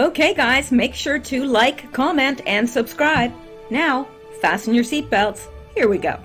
Okay guys, make sure to like, comment, and subscribe. Now, fasten your seatbelts. Here we go.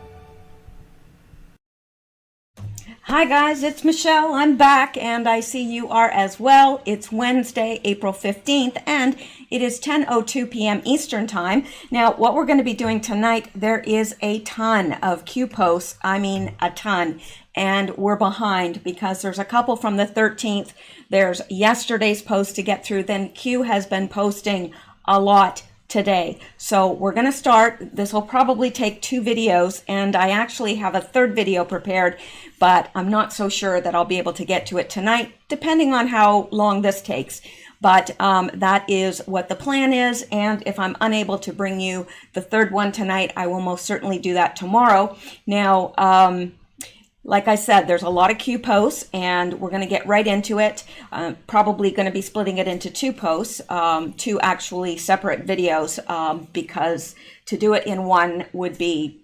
Hi guys, it's Michelle. I'm back and I see you are as well. It's Wednesday, April 15th, and it is 10:02 p.m. Eastern Time. Now, what we're going to be doing tonight, there is a ton of Q posts. I mean, a ton. And we're behind because there's a couple from the 13th. There's yesterday's post to get through. Then Q has been posting a lot today. So we're going to start. This will probably take 2 videos, and I actually have a 3rd video prepared, but I'm not so sure that I'll be able to get to it tonight, depending on how long this takes. But that is what the plan is, and if I'm unable to bring you the 3rd one tonight, I will most certainly do that tomorrow. Now, like I said, there's a lot of Q posts, and we're going to get right into it. Probably going to be splitting it into 2 posts, 2 actually separate videos, because to do it in one would be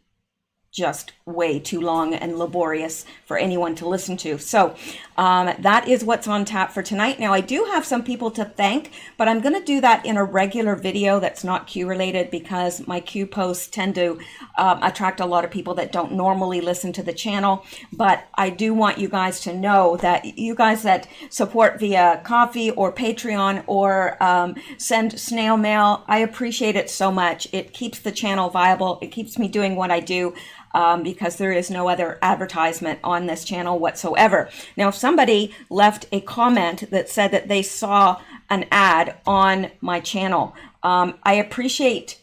just way too long and laborious for anyone to listen to. So that is what's on tap for tonight. Now, I do have some people to thank, but I'm going to do that in a regular video that's not Q related, because my Q posts tend to attract a lot of people that don't normally listen to the channel. But I do want you guys to know that you guys that support via Coffee or Patreon or send snail mail, I appreciate it so much. It keeps the channel viable. It keeps me doing what I do. Because there is no other advertisement on this channel whatsoever. Now, if somebody left a comment that said that they saw an ad on my channel, I appreciate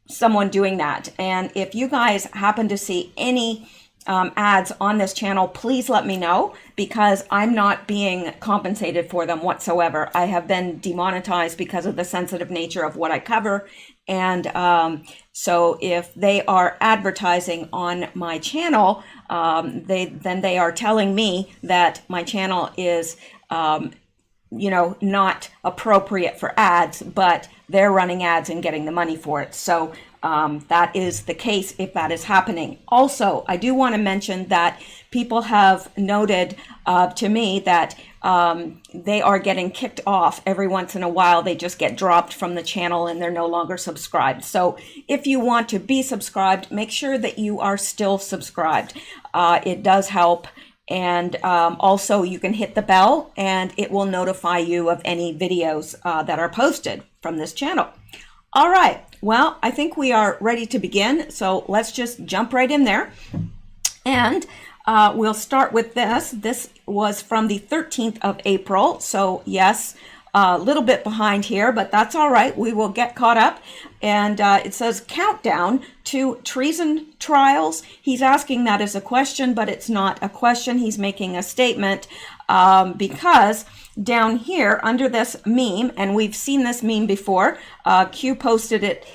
someone doing that. And if you guys happen to see any ads on this channel, please let me know, because I'm not being compensated for them whatsoever. I have been demonetized because of the sensitive nature of what I cover. And so if they are advertising on my channel, they are telling me that my channel is not appropriate for ads, but they're running ads and getting the money for it. So that is the case if that is happening. Also, I do want to mention that people have noted to me that they are getting kicked off every once in a while. They just get dropped from the channel and they're no longer subscribed. So if you want to be subscribed, make sure that you are still subscribed. It does help. And also you can hit the bell and it will notify you of any videos that are posted from this channel. All right, well, I think we are ready to begin. So let's just jump right in there. And we'll start with this. This was from the 13th of April. So yes, a little bit behind here, but that's all right. We will get caught up. And it says countdown to treason trials. He's asking that as a question, but it's not a question. He's making a statement because down here under this meme, and we've seen this meme before, Q posted it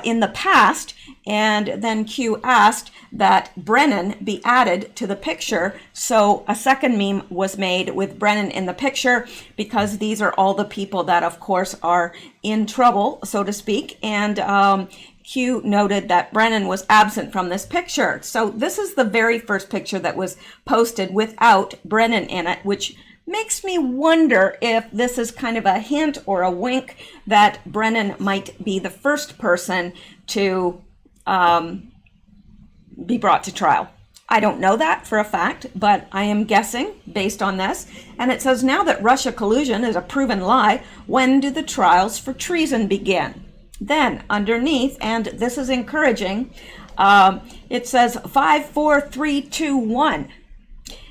in the past, and then Q asked that Brennan be added to the picture. So a second meme was made with Brennan in the picture, because these are all the people that, of course, are in trouble, so to speak. And Q noted that Brennan was absent from this picture. So this is the very first picture that was posted without Brennan in it, which makes me wonder if this is kind of a hint or a wink that Brennan might be the first person to be brought to trial. I don't know that for a fact, but I am guessing based on this. And it says, now that Russia collusion is a proven lie, when do the trials for treason begin? Then underneath, and this is encouraging, it says 5, 4, 3, 2, 1.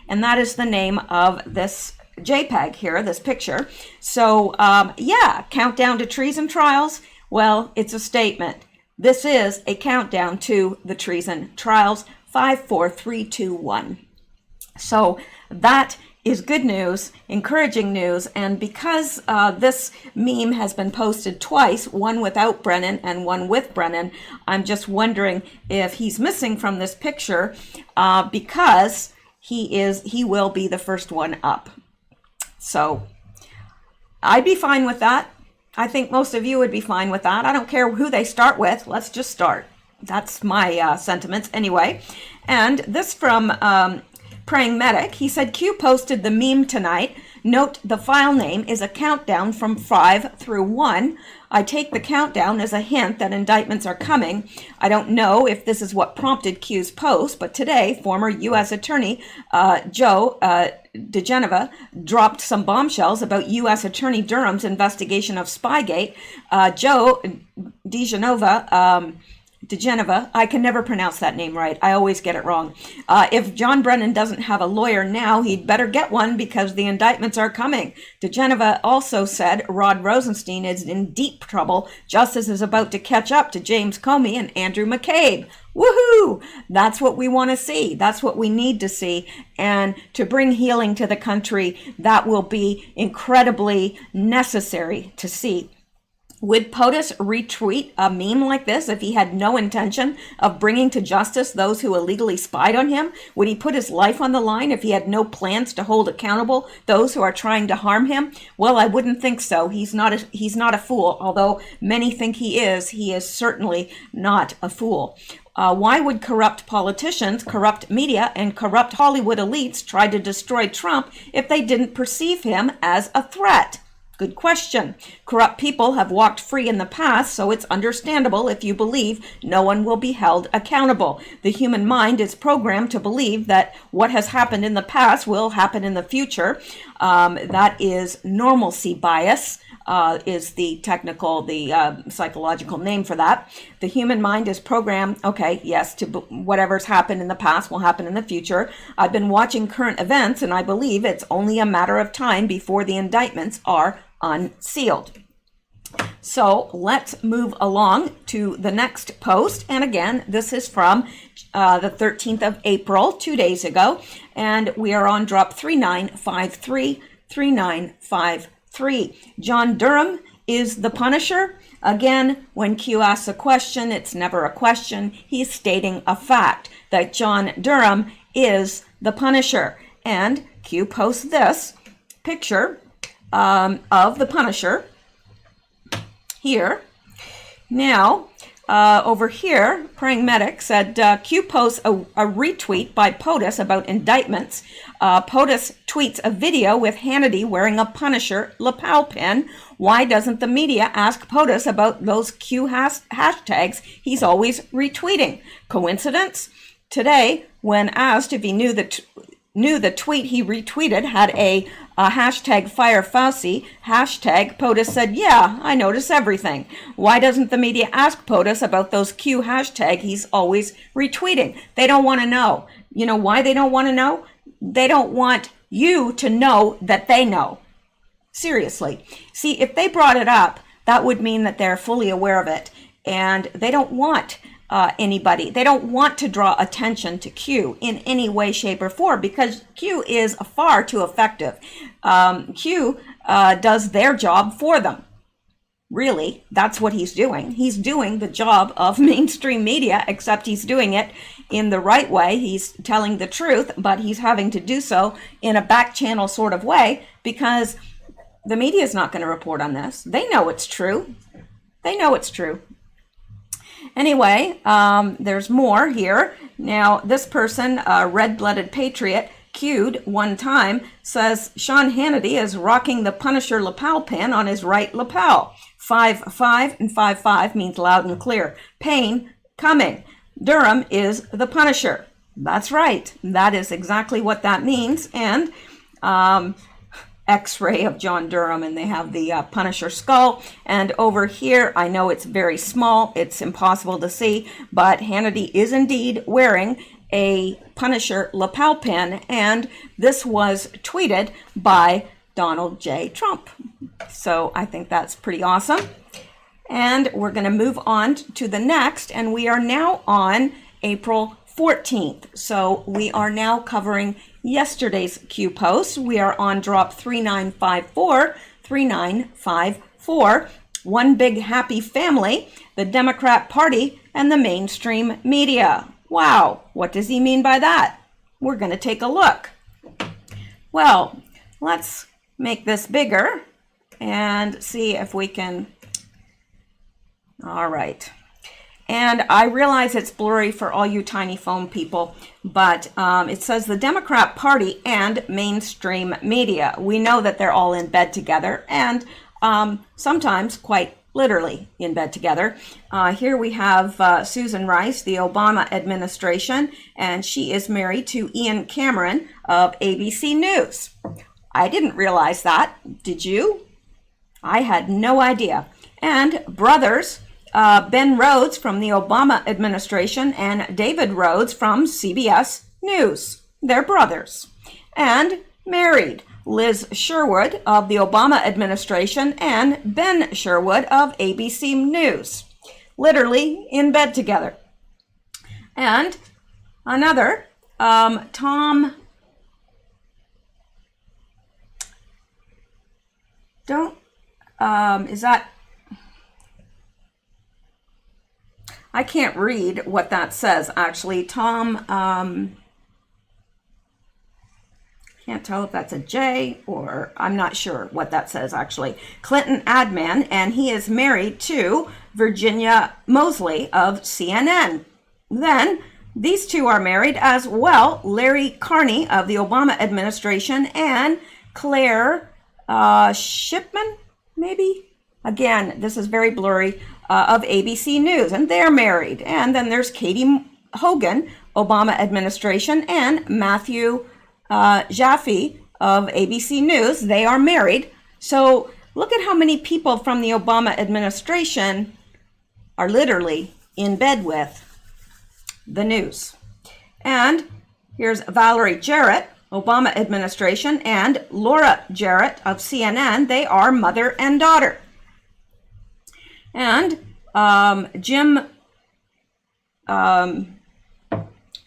And that is the name of this JPEG here, this picture. So yeah, countdown to treason trials. Well, it's a statement. This is a countdown to the treason trials. 5, 4, 3, 2, 1. So that is good news, encouraging news. And because this meme has been posted twice, one without Brennan and one with Brennan, I'm just wondering if he's missing from this picture because he will be the first one up. So I'd be fine with that. I think most of you would be fine with that. I don't care who they start with. Let's just start. That's my sentiments anyway. And this from Praying Medic. He said, Q posted the meme tonight. Note the file name is a countdown from 5 through 1. I take the countdown as a hint that indictments are coming. I don't know if this is what prompted Q's post, but today, former U.S. Attorney Joe DeGeneva dropped some bombshells about U.S. Attorney Durham's investigation of Spygate. Joe DeGeneva, I can never pronounce that name right. I always get it wrong. If John Brennan doesn't have a lawyer now, he'd better get one because the indictments are coming. DeGeneva also said Rod Rosenstein is in deep trouble. Justice is about to catch up to James Comey and Andrew McCabe. Woohoo! That's what we want to see. That's what we need to see. And to bring healing to the country, that will be incredibly necessary to see. Would POTUS retweet a meme like this if he had no intention of bringing to justice those who illegally spied on him? Would he put his life on the line if he had no plans to hold accountable those who are trying to harm him? Well, I wouldn't think so. He's not a fool. Although many think he is certainly not a fool. Why would corrupt politicians, corrupt media, and corrupt Hollywood elites try to destroy Trump if they didn't perceive him as a threat? Good question. Corrupt people have walked free in the past, so it's understandable if you believe no one will be held accountable. The human mind is programmed to believe that what has happened in the past will happen in the future. That is normalcy bias. Is the psychological name for that. The human mind is programmed, okay, yes, to whatever's happened in the past will happen in the future. I've been watching current events, and I believe it's only a matter of time before the indictments are unsealed. So let's move along to the next post. And again, this is from the 13th of April, 2 days ago. And we are on drop 3953. John Durham is the Punisher. Again, when Q asks a question, it's never a question. He's stating a fact that John Durham is the Punisher. And Q posts this picture of the Punisher here. Now, over here, Praying Medic said, Q posts a retweet by POTUS about indictments. POTUS tweets a video with Hannity wearing a Punisher lapel pin. Why doesn't the media ask POTUS about those Q hashtags he's always retweeting? Coincidence? Today, when asked if he knew the tweet he retweeted had a hashtag Fire Fauci, hashtag POTUS said, yeah, I notice everything. Why doesn't the media ask POTUS about those Q hashtag he's always retweeting? They don't want to know. You know why they don't want to know? They don't want you to know that they know. Seriously. See, if they brought it up, that would mean that they're fully aware of it. And they don't want anybody. They don't want to draw attention to Q in any way, shape, or form because Q is far too effective. Q does their job for them. Really, that's what he's doing. He's doing the job of mainstream media, except he's doing it in the right way. He's telling the truth, but he's having to do so in a back channel sort of way because the media is not going to report on this. They know it's true. They know it's true. Anyway, there's more here. Now, this person, red-blooded patriot, Q'd one time, says Sean Hannity is rocking the Punisher lapel pin on his right lapel. 5-5 and 5-5 means loud and clear. Pain coming. Durham is the Punisher. That's right. That is exactly what that means. And X-ray of John Durham, and they have the Punisher skull. And over here, I know it's very small, it's impossible to see, but Hannity is indeed wearing a Punisher lapel pin, and this was tweeted by Donald J. Trump. So I think that's pretty awesome. And we're going to move on to the next, and we are now on April 14th. So we are now covering yesterday's Q post. We are on drop 3954. One big happy family, the Democrat Party and the mainstream media. Wow, what does he mean by that? We're going to take a look. Well, let's make this bigger and see if we can. All right. And I realize it's blurry for all you tiny phone people, but it says the Democrat Party and mainstream media. We know that they're all in bed together, and sometimes quite literally in bed together. Here we have Susan Rice, the Obama administration, and she is married to Ian Cameron of ABC News. I didn't realize that. Did you? I had no idea. And brothers, Ben Rhodes from the Obama administration and David Rhodes from CBS News. They're brothers. And married, Liz Sherwood of the Obama administration and Ben Sherwood of ABC News. Literally in bed together. And another, Tom, is that, I can't read what that says, actually. Tom, can't tell if that's a J or I'm not sure what that says, actually. Clinton Adman, and he is married to Virginia Mosley of CNN. Then these two are married as well. Larry Carney of the Obama administration and Claire Shipman, maybe? Again, this is very blurry, of ABC News, and they're married. And then there's Katie Hogan, Obama administration, and Matthew Jaffe of ABC News. They are married. So look at how many people from the Obama administration are literally in bed with the news. And here's Valerie Jarrett, Obama administration, and Laura Jarrett of CNN. They are mother and daughter. And Jim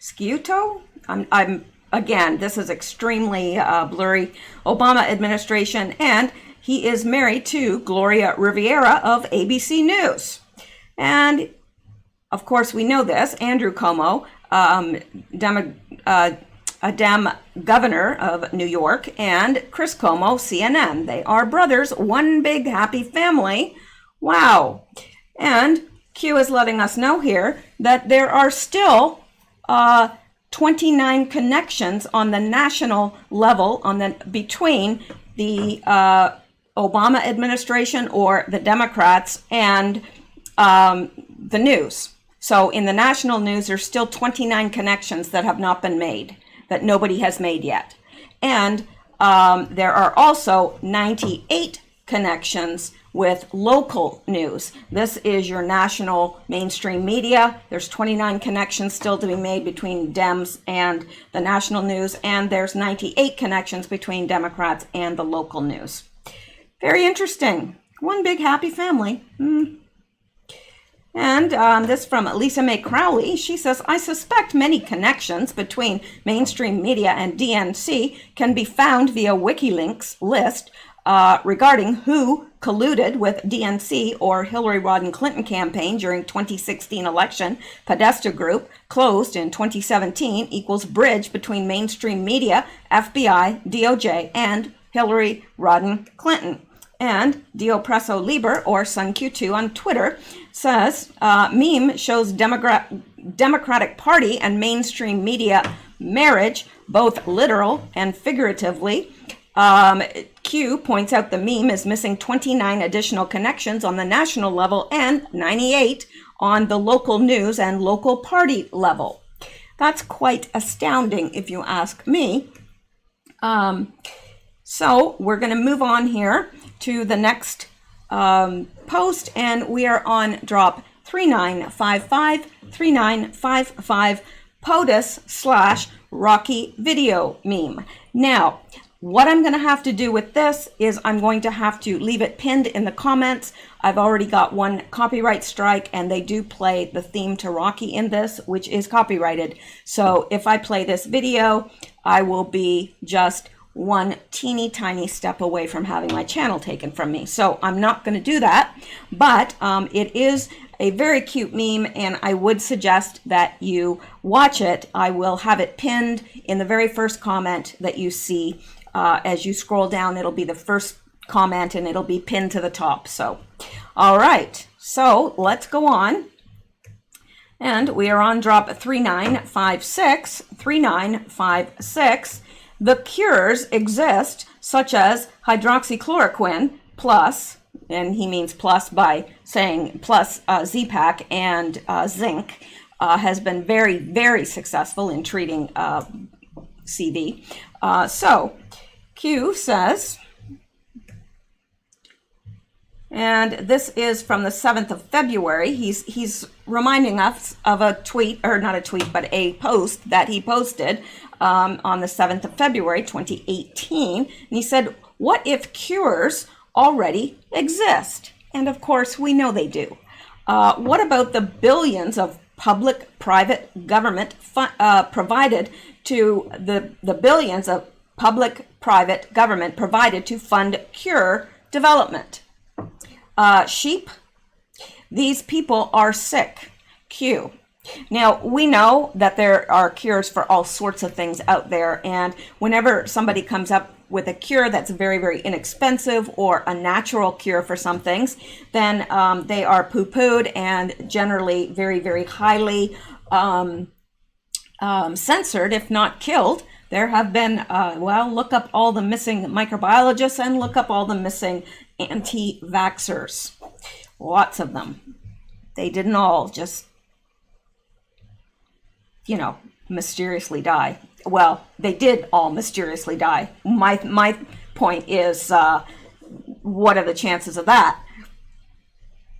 Sciutto, I'm again, this is extremely blurry, Obama administration, and he is married to Gloria Riviera of ABC News. And of course, we know this, Andrew Cuomo, a Dem governor of New York, and Chris Cuomo, CNN. They are brothers, one big happy family. Wow. And Q is letting us know here that there are still 29 connections on the national level between the Obama administration or the Democrats and the news. So in the national news, there's still 29 connections that have not been made, that nobody has made yet. And there are also 98 connections with local news. This is your national mainstream media. There's 29 connections still to be made between Dems and the national news, and there's 98 connections between Democrats and the local news. Very interesting. One big happy family. And this from Lisa Mae Crowley. She says, I suspect many connections between mainstream media and DNC can be found via WikiLeaks list regarding who colluded with DNC or Hillary Rodham Clinton campaign during 2016 election. Podesta Group closed in 2017 equals bridge between mainstream media, FBI, DOJ, and Hillary Rodham Clinton. And Dio Presso Liber, or SunQ2 on Twitter, says, meme shows Democratic Party and mainstream media marriage, both literal and figuratively. Q points out the meme is missing 29 additional connections on the national level and 98 on the local news and local party level. That's quite astounding, if you ask me. So we're going to move on here to the next post, and we are on drop 3955 POTUS / Rocky video meme. Now, what I'm going to have to do with this is I'm going to have to leave it pinned in the comments. I've already got one copyright strike, and they do play the theme to Rocky in this, which is copyrighted. So if I play this video, I will be just one teeny tiny step away from having my channel taken from me. So I'm not going to do that, but it is a very cute meme, and I would suggest that you watch it. I will have it pinned in the very first comment that you see. As you scroll down, it'll be the first comment, and it'll be pinned to the top. So, all right. So let's go on. And we are on drop 3956. 3956. The cures exist, such as hydroxychloroquine plus, and he means plus by saying plus Z-Pak and zinc, has been very, very successful in treating CV. So Q says, and this is from the 7th of February. He's reminding us of a tweet, or not a tweet, but a post that he posted on the 7th of February, 2018. And he said, what if cures already exist? And of course, we know they do. What about the billions of public, private, government provided to the billions of public, private, government provided to fund cure development? Sheep, these people are sick. Q. Now, we know that there are cures for all sorts of things out there, and whenever somebody comes up with a cure that's very, very inexpensive or a natural cure for some things, then they are poo-pooed and generally very, very highly censored, if not killed. There have been, look up all the missing microbiologists and look up all the missing anti-vaxxers. Lots of them. They didn't all just, mysteriously die. Well, they did all mysteriously die. My point is, what are the chances of that?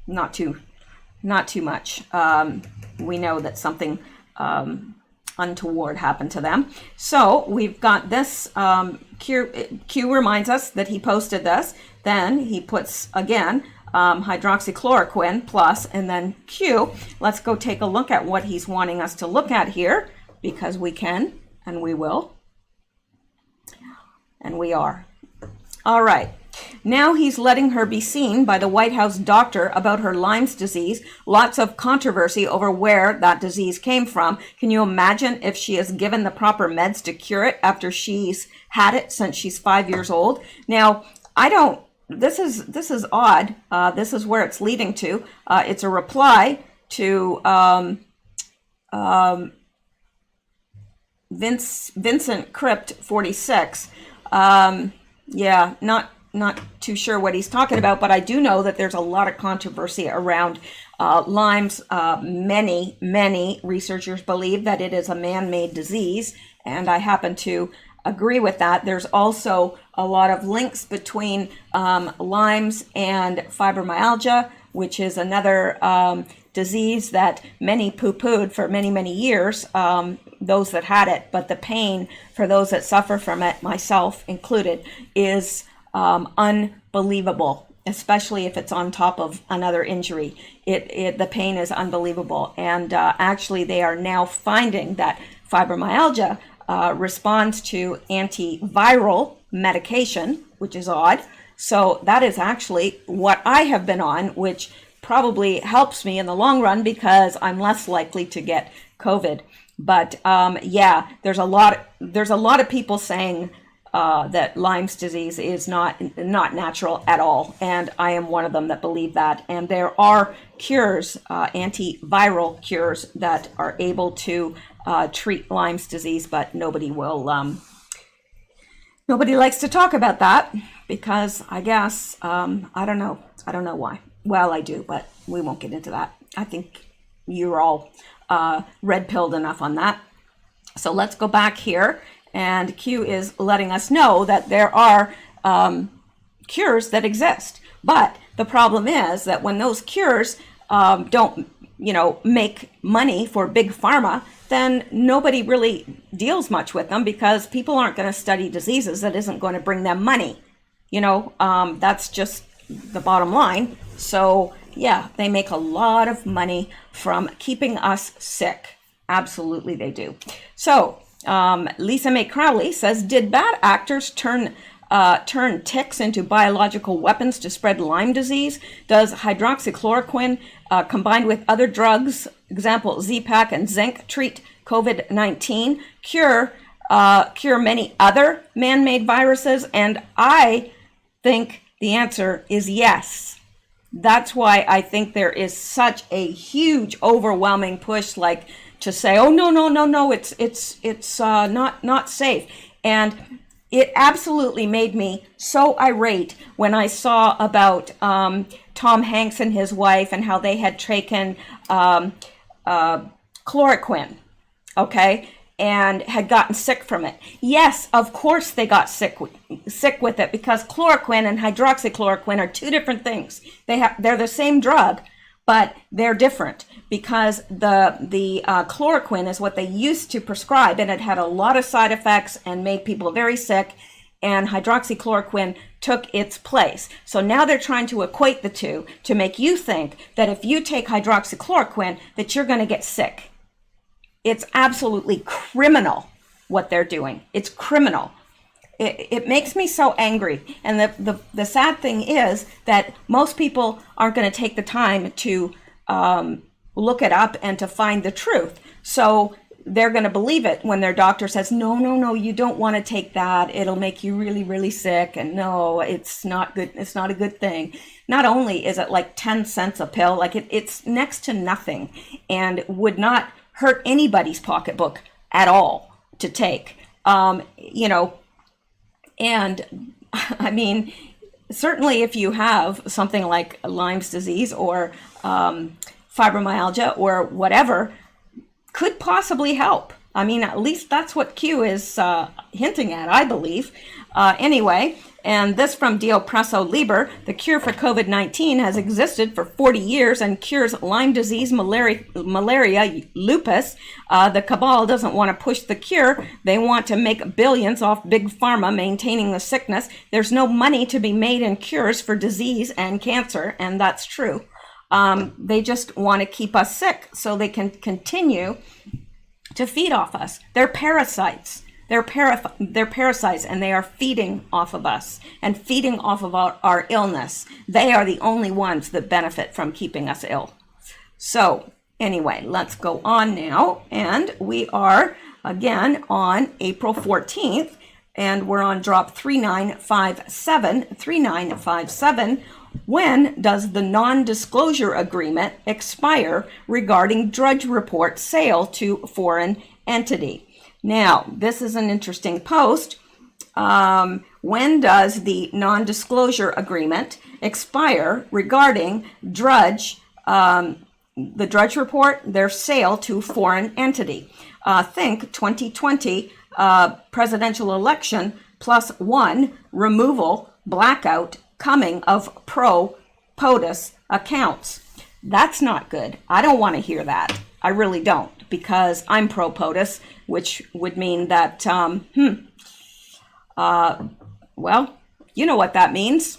Not too much. We know that something untoward happened to them. So we've got this. Q reminds us that he posted this. Then he puts again hydroxychloroquine plus, and then Q. Let's go take a look at what he's wanting us to look at here, because we can and we will. And we are. All right. Now he's letting her be seen by the White House doctor about her Lyme's disease. Lots of controversy over where that disease came from. Can you imagine if she is given the proper meds to cure it after she's had it since she's 5 years old? Now, this is odd. This is where it's leading to. It's a reply to Vincent Crypt 46. Yeah, not too sure what he's talking about, but I do know that there's a lot of controversy around Lyme's. Many researchers believe that it is a man-made disease, and I happen to agree with that. There's also a lot of links between Lyme's and fibromyalgia, which is another disease that many poo-pooed for many years, those that had it, but the pain for those that suffer from it, myself included, is unbelievable, especially if it's on top of another injury. The pain is unbelievable. And actually they are now finding that fibromyalgia responds to antiviral medication, which is odd. So that is actually what I have been on, which probably helps me in the long run because I'm less likely to get COVID. But yeah, there's a lot of people saying that Lyme's disease is not natural at all, and I am one of them that believe that. And there are cures, antiviral cures, that are able to treat Lyme's disease, but nobody likes to talk about that because I guess I don't know why. Well, I do, but we won't get into that. I think you're all red-pilled enough on that. So let's go back here. And Q is letting us know that there are cures that exist. But the problem is that when those cures don't, make money for big pharma, then nobody really deals much with them because people aren't going to study diseases that isn't going to bring them money. That's just the bottom line. So yeah, they make a lot of money from keeping us sick. Absolutely, they do. So Lisa Mae Crowley says, did bad actors turn ticks into biological weapons to spread Lyme disease? Does hydroxychloroquine combined with other drugs, example Z-Pak and zinc, treat COVID-19, cure many other man-made viruses? And I think the answer is yes. that's why I think there is such a huge, overwhelming push, like to say, "Oh no, no, no, no, it's not safe." And it absolutely made me so irate when I saw about Tom Hanks and his wife and how they had taken chloroquine, okay, and had gotten sick from it. Yes, of course they got sick with it, because chloroquine and hydroxychloroquine are two different things. They're the same drug, but they're different, because the chloroquine is what they used to prescribe, and it had a lot of side effects and made people very sick, and hydroxychloroquine took its place. So now they're trying to equate the two to make you think that if you take hydroxychloroquine that you're going to get sick. It's absolutely criminal what they're doing. It's criminal. It makes me so angry. And the sad thing is that most people aren't going to take the time to look it up and to find the truth. So they're going to believe it when their doctor says, no, no, no, you don't want to take that. It'll make you really, really sick. And no, it's not good. It's not a good thing. Not only is it like 10 cents a pill, like it's next to nothing and would not hurt anybody's pocketbook at all to take, you know. And I mean, certainly if you have something like Lyme's disease or fibromyalgia or whatever, could possibly help. I mean, at least that's what Q is hinting at, I believe. Anyway, and this from Dio Presso Liber: the cure for COVID-19 has existed for 40 years and cures Lyme disease, malaria, lupus. The cabal doesn't want to push the cure. They want to make billions off big pharma maintaining the sickness. There's no money to be made in cures for disease and cancer, and that's true. They just want to keep us sick so they can continue to feed off us. They're parasites. They're parasites, and they are feeding off of us and feeding off of our illness. They are the only ones that benefit from keeping us ill. So anyway, let's go on now. And we are again on April 14th, and we're on drop 3957. 3957. When does the non-disclosure agreement expire regarding Drudge Report sale to foreign entity? Now, this is an interesting post. When does the non-disclosure agreement expire regarding Drudge, the Drudge Report, their sale to foreign entity? Think 2020 presidential election +1 removal blackout coming of pro-POTUS accounts. That's not good. I don't want to hear that. I really don't, because I'm pro-POTUS, which would mean that, well, you know what that means.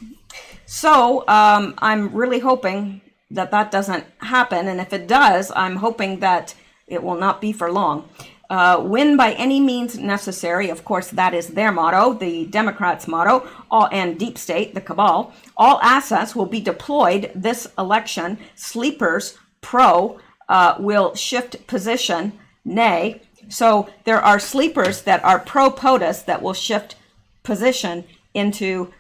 So I'm really hoping that that doesn't happen. And if it does, I'm hoping that it will not be for long. Win by any means necessary. Of course, that is their motto, the Democrats' motto, and deep state, the cabal. All assets will be deployed this election. Sleepers, pro, will shift position, nay. So there are sleepers that are pro-POTUS that will shift position into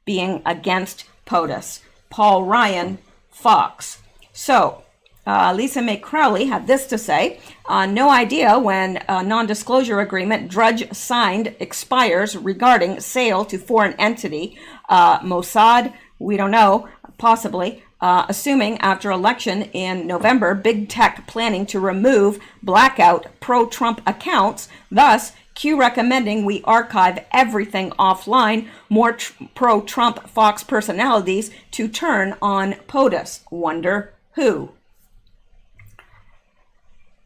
being against POTUS. Paul Ryan, Fox. So Lisa Mae Crowley had this to say: no idea when a non-disclosure agreement Drudge signed expires regarding sale to foreign entity. Mossad, we don't know, possibly. Assuming after election in November, big tech planning to remove blackout pro-Trump accounts. Thus, Q recommending we archive everything offline. More pro-Trump Fox personalities to turn on POTUS. Wonder who?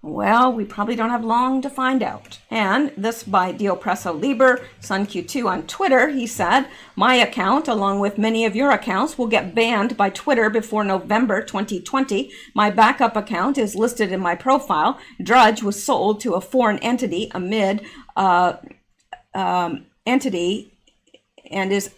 Well, we probably don't have long to find out. And this by Dio Presso Liber, SunQ2 on Twitter. He said, my account, along with many of your accounts, will get banned by Twitter before November 2020. My backup account is listed in my profile. Drudge was sold to a foreign entity amid entity and is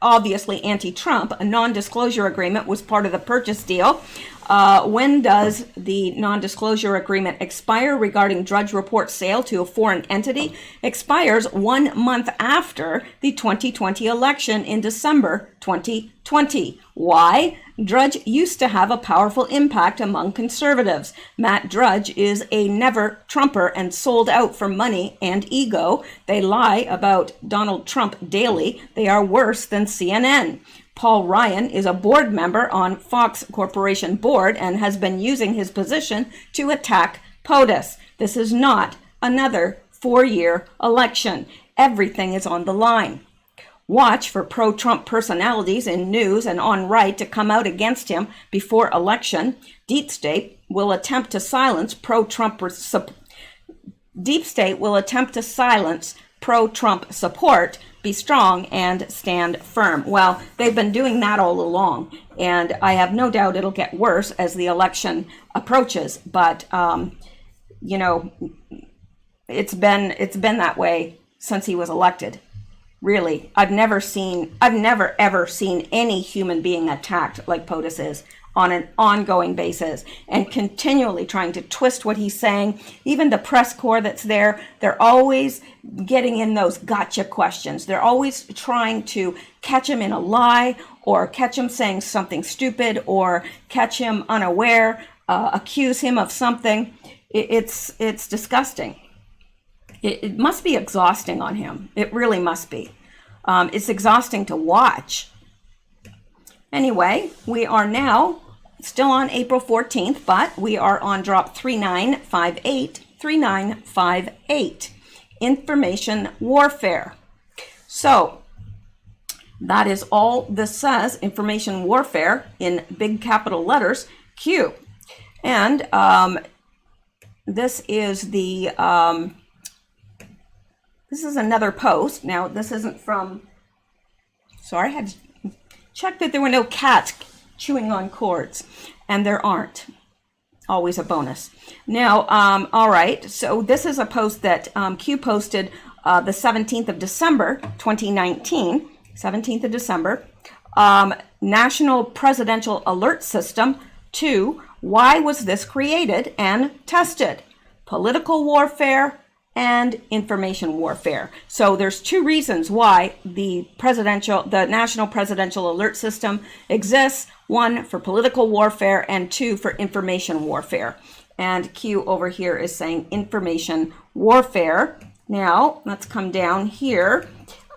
obviously anti-Trump. A non-disclosure agreement was part of the purchase deal. When does the non-disclosure agreement expire regarding Drudge Report sale to a foreign entity? Expires 1 month after the 2020 election in December 2020. Why? Drudge used to have a powerful impact among conservatives. Matt Drudge is a never Trumper and sold out for money and ego. They lie about Donald Trump daily. They are worse than CNN. Paul Ryan is a board member on Fox Corporation board and has been using his position to attack POTUS. This is not another 4-year election. Everything is on the line. Watch for pro-Trump personalities in news and on right to come out against him before election. Deep State will attempt to silence pro-Trump support. Be strong and stand firm. Well, they've been doing that all along, and I have no doubt it'll get worse as the election approaches. But you know, it's been that way since he was elected. Really, I've never ever seen any human being attacked like POTUS is on an ongoing basis and continually trying to twist what he's saying. Even the press corps that's there, they're always getting in those gotcha questions. They're always trying to catch him in a lie or catch him saying something stupid or catch him unaware, accuse him of something. It's disgusting. It must be exhausting on him. It really must be. It's exhausting to watch. Anyway, we are now still on April 14th, but we are on drop 3958, 3958, information warfare. So that is all this says, information warfare in big capital letters, Q. And this is the, this is another post. Now, this isn't from, sorry, I had to check that there were no cats chewing on cords, and there aren't. Always a bonus. Now, all right, so this is a post that Q posted the 17th of December, 2019, 17th of December. National Presidential Alert System 2, why was this created and tested? Political warfare and information warfare. So there's 2 reasons why the National Presidential Alert System exists. 1 for political warfare and 2 for information warfare. And Q over here is saying information warfare. Now let's come down here.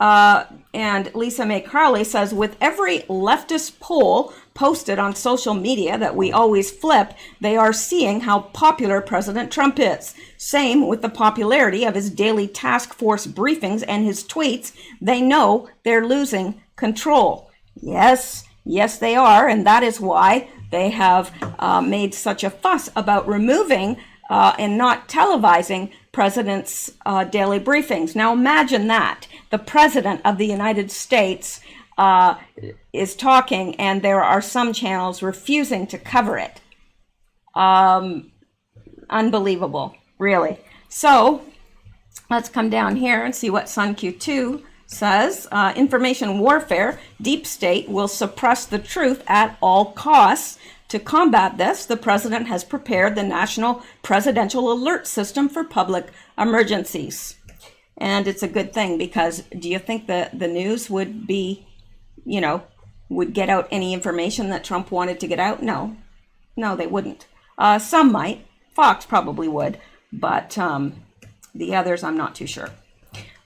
And Lisa Mae Crowley says, with every leftist poll posted on social media that we always flip, they are seeing how popular President Trump is. Same with the popularity of his daily task force briefings and his tweets. They know they're losing control. Yes, they are. And that is why they have made such a fuss about removing and not televising president's daily briefings. Now imagine that. The president of the United States is talking and there are some channels refusing to cover it. Unbelievable, really. So let's come down here and see what Sun Q2 says. Information warfare, deep state will suppress the truth at all costs. To combat this, the president has prepared the National Presidential Alert System for public emergencies. And it's a good thing, because do you think that the news would be, would get out any information that Trump wanted to get out? No, they wouldn't. Some might. Fox probably would, but the others, I'm not too sure.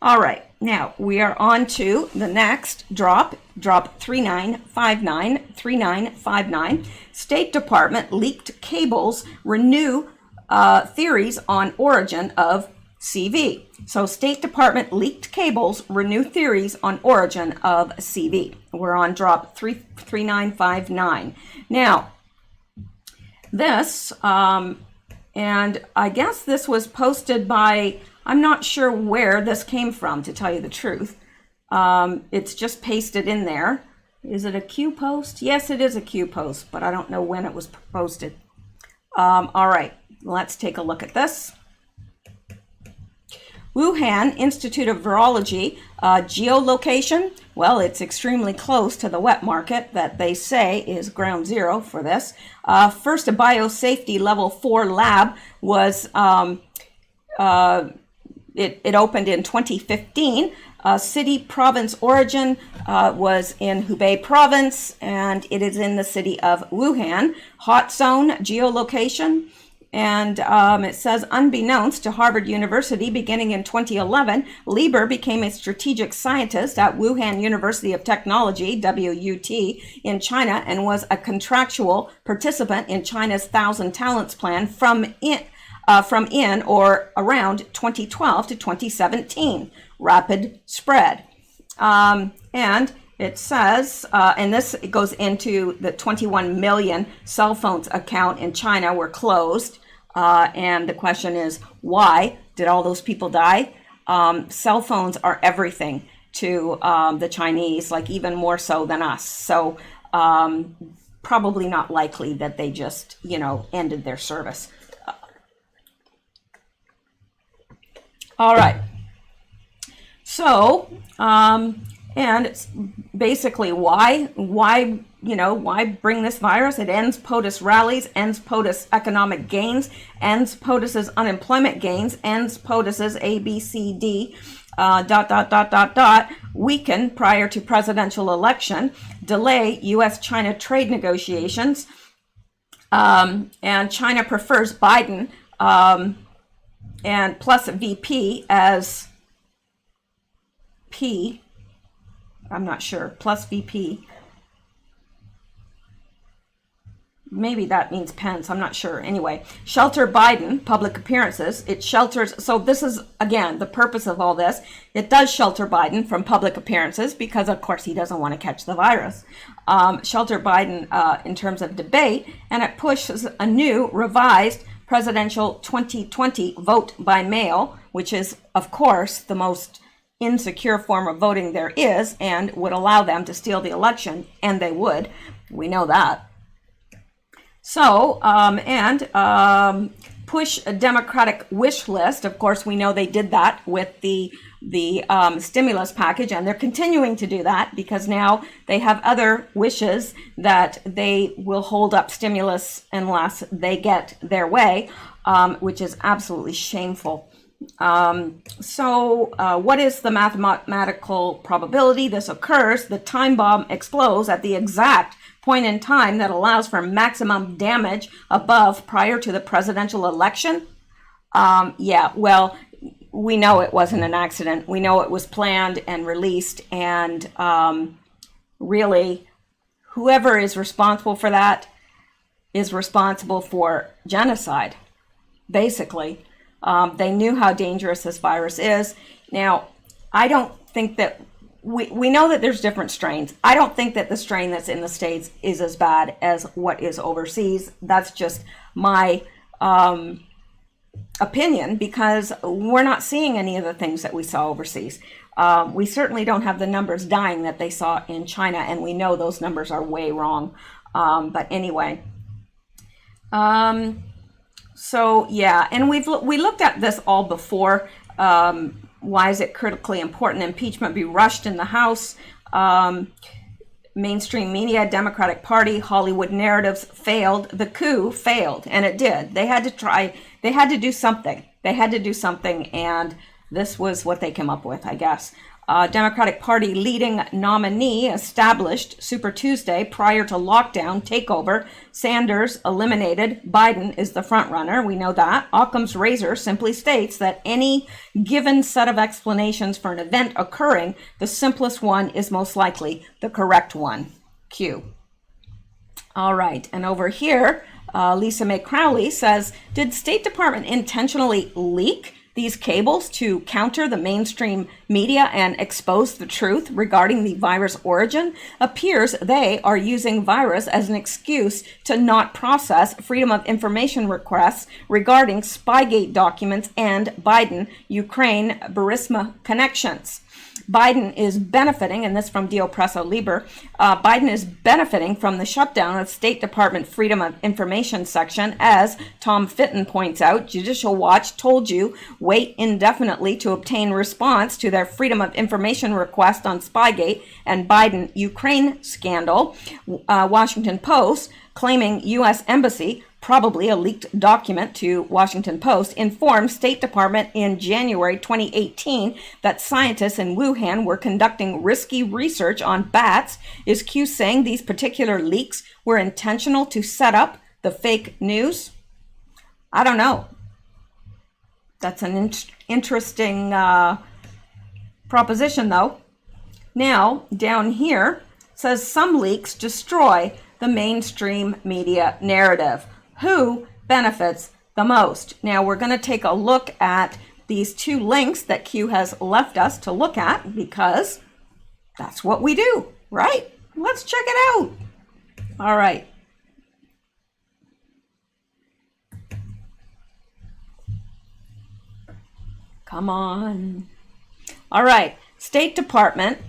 All right, now we are on to the next drop 3959, 3959. State Department leaked cables renew theories on origin of CV. So State Department leaked cables renew theories on origin of CV. We're on drop 3959. Now, this, and I guess this was posted by, I'm not sure where this came from, to tell you the truth. It's just pasted in there. Is it a Q post? Yes, it is a Q post, but I don't know when it was posted. All right, let's take a look at this. Wuhan Institute of Virology, geolocation. Well, it's extremely close to the wet market that they say is ground zero for this. First, a biosafety level 4 lab was, it opened in 2015. City province origin was in Hubei province, and it is in the city of Wuhan. Hot zone geolocation. And it says, unbeknownst to Harvard University, beginning in 2011, Lieber became a strategic scientist at Wuhan University of Technology, WUT, in China, and was a contractual participant in China's 1,000 Talents Plan from in or around 2012 to 2017. Rapid spread. And it says, and this goes into the 21 million cell phones account in China were closed. And the question is, why did all those people die? Cell phones are everything to the Chinese, like even more so than us. So probably not likely that they just, ended their service. All right. So, and it's basically why bring this virus? It ends POTUS rallies, ends POTUS economic gains, ends POTUS's unemployment gains, ends POTUS's ABCD, weaken prior to presidential election, delay U.S.-China trade negotiations, and China prefers Biden and plus VP as P, I'm not sure, plus VP. Maybe that means Pence, I'm not sure. Anyway, shelter Biden, public appearances. It shelters, so this is, again, the purpose of all this. It does shelter Biden from public appearances because, of course, he doesn't want to catch the virus. Shelter Biden in terms of debate, and it pushes a new revised presidential 2020 vote by mail, which is, of course, the most insecure form of voting there is and would allow them to steal the election, and they would. We know that. So, push a Democratic wish list. Of course, we know they did that with the stimulus package, and they're continuing to do that because now they have other wishes that they will hold up stimulus unless they get their way, which is absolutely shameful. What is the mathematical probability this occurs? The time bomb explodes at the exact point in time that allows for maximum damage above prior to the presidential election? Well, we know it wasn't an accident. We know it was planned and released, and really, whoever is responsible for that is responsible for genocide, basically. They knew how dangerous this virus is. Now, I don't think that we know that there's different strains. I don't think that the strain that's in the States is as bad as what is overseas. That's just my opinion, because we're not seeing any of the things that we saw overseas. We certainly don't have the numbers dying that they saw in China, and we know those numbers are way wrong. But anyway. So yeah, and we looked at this all before. Why is it critically important impeachment be rushed in the House? Mainstream media, Democratic Party, Hollywood narratives failed. The coup failed, and it did. They had to try. They had to do something. And this was what they came up with, I guess. Democratic Party leading nominee established Super Tuesday prior to lockdown takeover. Sanders eliminated. Biden is the front runner. We know that. Occam's razor simply states that any given set of explanations for an event occurring, the simplest one is most likely the correct one. Q. All right. And over here, Lisa Mae Crowley says, did State Department intentionally leak these cables to counter the mainstream media and expose the truth regarding the virus origin, appears they are using virus as an excuse to not process Freedom of Information requests regarding Spygate documents and Biden-Ukraine Burisma connections. Biden is benefiting, and this from Dio Presso Liber, Biden is benefiting from the shutdown of State Department Freedom of Information section. As Tom Fitton points out, Judicial Watch told you wait indefinitely to obtain response to their Freedom of Information request on Spygate and Biden-Ukraine scandal. Washington Post claiming U.S. Embassy, probably a leaked document to Washington Post, informed State Department in January 2018 that scientists in Wuhan were conducting risky research on bats. Is Q saying these particular leaks were intentional to set up the fake news? I don't know. That's an interesting proposition, though. Now, down here, says some leaks destroy the mainstream media narrative. Who benefits the most? Now we're going to take a look at these two links that Q has left us to look at, because that's what we do, right? Let's check it out. All right. Come on. All right. State Department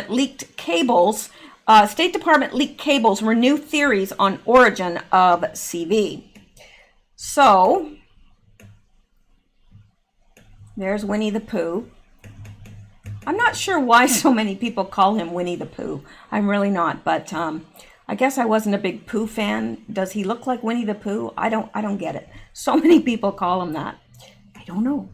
leaked cables. State Department leaked cables were new theories on origin of CV. So, there's Winnie the Pooh. I'm not sure why so many people call him Winnie the Pooh. I'm really not, but I guess I wasn't a big Pooh fan. Does he look like Winnie the Pooh? I don't get it. So many people call him that. I don't know.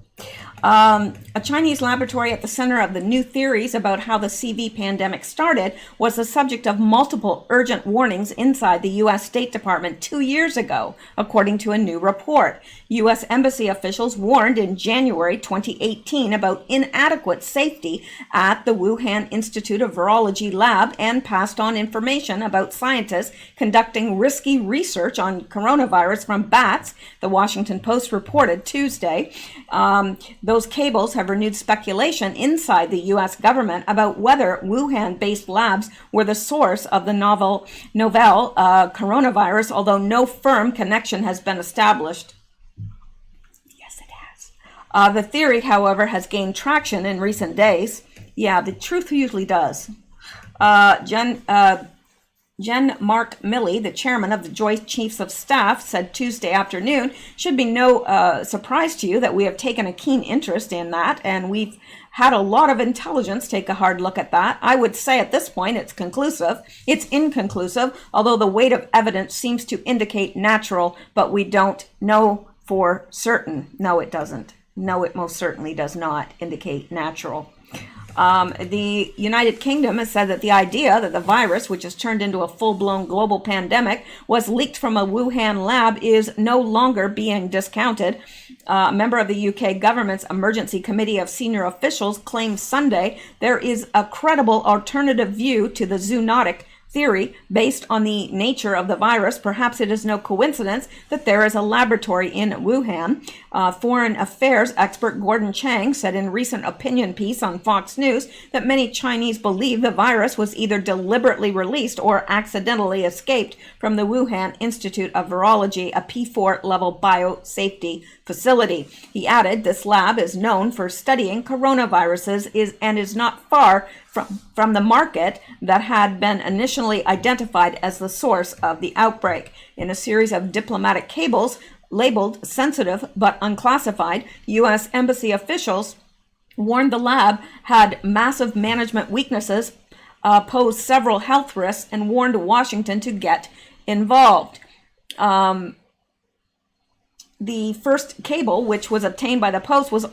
A Chinese laboratory at the center of the new theories about how the CV pandemic started was the subject of multiple urgent warnings inside the U.S. State Department 2 years ago, according to a new report. U.S. Embassy officials warned in January 2018 about inadequate safety at the Wuhan Institute of Virology lab and passed on information about scientists conducting risky research on coronavirus from bats, the Washington Post reported Tuesday. Those cables have renewed speculation inside the U.S. government about whether Wuhan-based labs were the source of the novel coronavirus, although no firm connection has been established. Yes, it has. The theory, however, has gained traction in recent days. Yeah, the truth usually does. Jen Mark Milley, the chairman of the Joint Chiefs of Staff, said Tuesday afternoon, should be no surprise to you that we have taken a keen interest in that, and we've had a lot of intelligence take a hard look at that. I would say at this point it's conclusive. It's inconclusive, although the weight of evidence seems to indicate natural, but we don't know for certain. No, it doesn't. No, it most certainly does not indicate natural. The United Kingdom has said that the idea that the virus, which has turned into a full-blown global pandemic, was leaked from a Wuhan lab is no longer being discounted. A member of the UK government's emergency committee of senior officials claimed Sunday there is a credible alternative view to the zoonotic theory based on the nature of the virus. Perhaps it is no coincidence that there is a laboratory in Wuhan. Foreign affairs expert Gordon Chang said in a recent opinion piece on Fox News that many Chinese believe the virus was either deliberately released or accidentally escaped from the Wuhan Institute of Virology, a P4 level biosafety facility. He added, this lab is known for studying coronaviruses and is not far from the market that had been initially identified as the source of the outbreak. In a series of diplomatic cables labeled sensitive but unclassified, U.S. Embassy officials warned the lab had massive management weaknesses, posed several health risks, and warned Washington to get involved. The first cable, which was obtained by the Post, was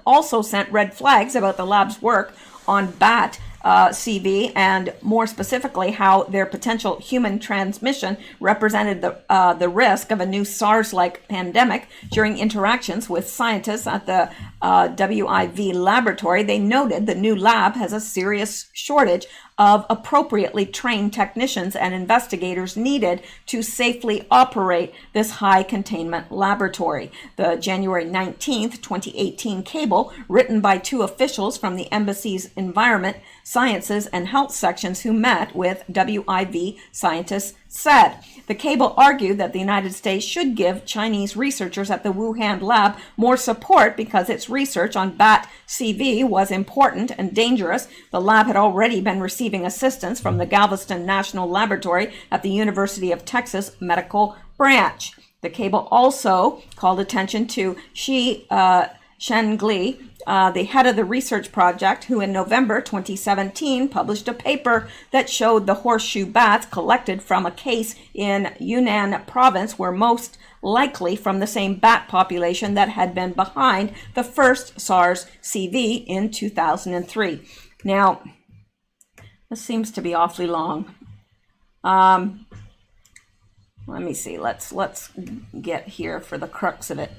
also sent red flags about the lab's work on bat CV, and more specifically how their potential human transmission represented the risk of a new SARS-like pandemic. During interactions with scientists at the WIV laboratory, they noted the new lab has a serious shortage of appropriately trained technicians and investigators needed to safely operate this high containment laboratory. The January 19th, 2018 cable, written by two officials from the embassy's Environment, Sciences, and Health sections who met with WIV scientists, said the cable argued that the United States should give Chinese researchers at the Wuhan lab more support because its research on bat CV was important and dangerous. The lab had already been receiving assistance from the Galveston National Laboratory at the University of Texas Medical Branch. The cable also called attention to Shi Shengli, the head of the research project, who in November 2017 published a paper that showed the horseshoe bats collected from a case in Yunnan province were most likely from the same bat population that had been behind the first SARS-CoV in 2003. Now, this seems to be awfully long. Let me see. Let's get here for the crux of it.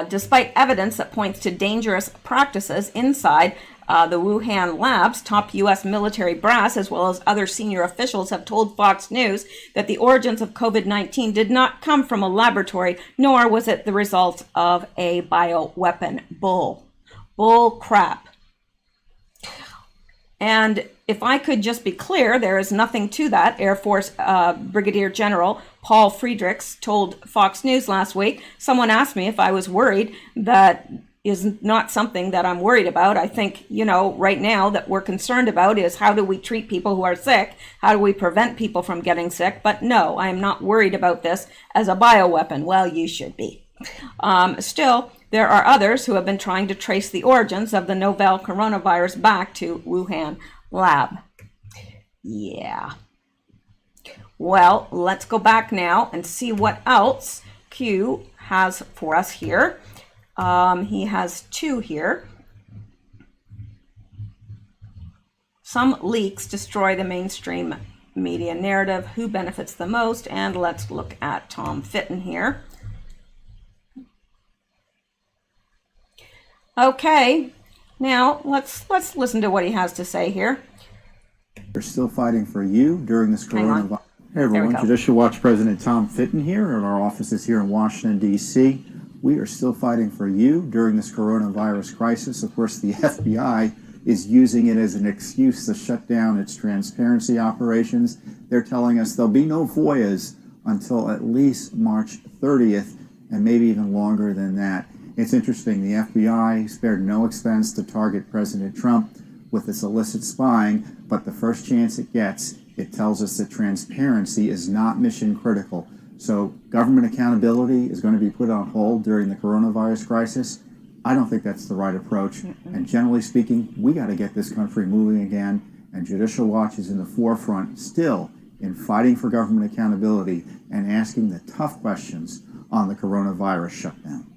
Despite evidence that points to dangerous practices inside the Wuhan labs, top U.S. military brass, as well as other senior officials, have told Fox News that the origins of COVID-19 did not come from a laboratory, nor was it the result of a bioweapon. Bull crap. And if I could just be clear, there is nothing to that. Air Force Brigadier General Paul Friedrichs told Fox News last week. Someone asked me if I was worried. That is not something that I'm worried about. I think, right now that we're concerned about is how do we treat people who are sick? How do we prevent people from getting sick? But no, I am not worried about this as a bioweapon. Well, you should be. Still, there are others who have been trying to trace the origins of the novel coronavirus back to Wuhan lab. Yeah. Well, let's go back now and see what else Q has for us here. He has two here. Some leaks destroy the mainstream media narrative. Who benefits the most? And let's look at Tom Fitton here. Okay, now let's listen to what he has to say here. We're still fighting for you during this coronavirus. Hey everyone, Judicial Watch President Tom Fitton here at our offices here in Washington, D.C. We are still fighting for you during this coronavirus crisis. Of course, the FBI is using it as an excuse to shut down its transparency operations. They're telling us there'll be no FOIAs until at least March 30th, and maybe even longer than that. It's interesting, the FBI spared no expense to target President Trump with its illicit spying, but the first chance it gets, it tells us that transparency is not mission critical. So government accountability is going to be put on hold during the coronavirus crisis. I don't think that's the right approach. And generally speaking, we got to get this country moving again, and Judicial Watch is in the forefront still in fighting for government accountability and asking the tough questions on the coronavirus shutdown.